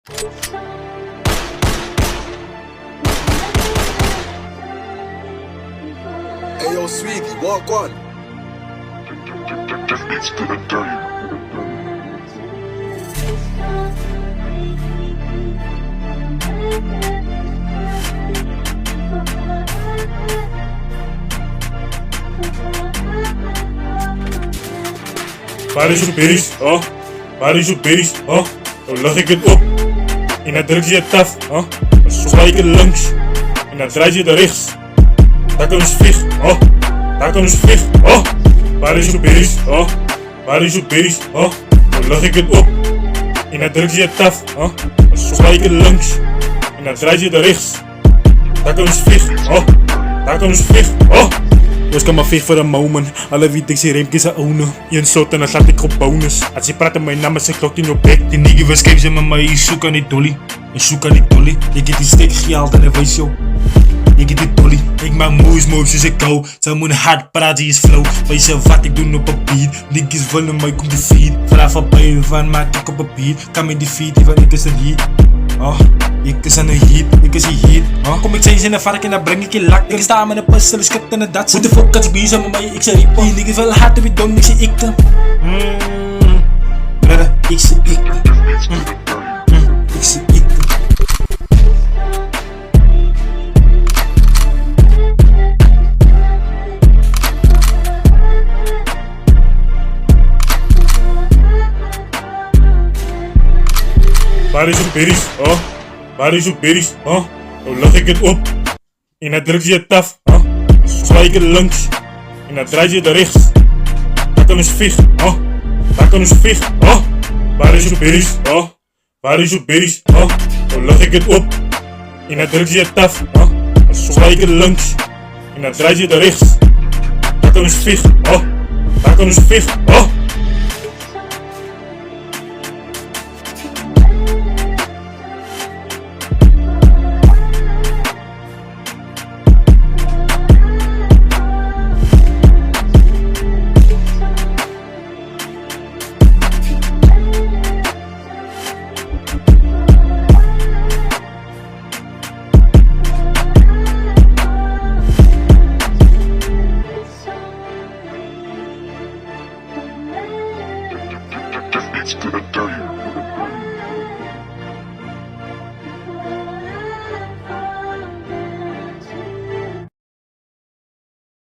Hey yo, sweetie, walk on. It's gonna die. Waar is je beest, oh? Waar is je beest, oh? Dan leg ik het op. En dan druk je het af, oh? Dan sla ik het links. En dan draai je het rechts. Daar kan ons vlieg, oh? Daar kan ons vlieg, oh? Waar is je beest, oh? Waar is je beest, oh? Dan leg ik het op. En dan druk je het af, oh? Dan sla ik het links. En dan draai je het rechts. Daar kan ons vlieg, oh? Daar kan ons vlieg, oh? Dus kan maar veeg voor een moment. Alle weet ik zie remkes aan ownen. Je zot en dan slaat ik op bonus. Als je praat in mijn naam, is ik klok in je bek. Die nigger was kijken ze met mij, ik zoek aan die dolly. Ik zoek aan die dolly. Ik heb die steek gehaald en hij wees jou. Ik heb die dolly. Ik maak moois zoals ik hou. Zij moet hard praten, die is flow. Weet je wat ik doe op papier? Niggas willen mij, komt die feed. Vanaf een pijn van maak ik op papier. Kan met die feed, want ik is er hier. Oh, ik is aan een heat, ik is hier. Oh, kom ik steeds in de vark en dan breng ik je lak. Ik sta met een pistol, ik skip en een dat. Hoe de fuck als ik bezig met mij, ik zeg riep. Die niggas willen hard, wie dom, ik zeg ik te. Brother, ik zeg ik te. Ik zeg ik te. Waar is je beest, oh? Waar is je beest, oh? Dan leg ik het op. En dan druk je het af, oh? Dan sla ik het links. En dan draai je het rechts. Daar kan ons vlieg, oh? Daar kan ons vlieg, oh? Waar is je beest, oh? Waar is je beest, oh? Dan leg ik het op. En dan druk je het af, oh? Dan sla ik het links. En dan draai je het rechts. Daar kan ons vlieg, oh? Daar kan ons vlieg, oh? It's gonna die.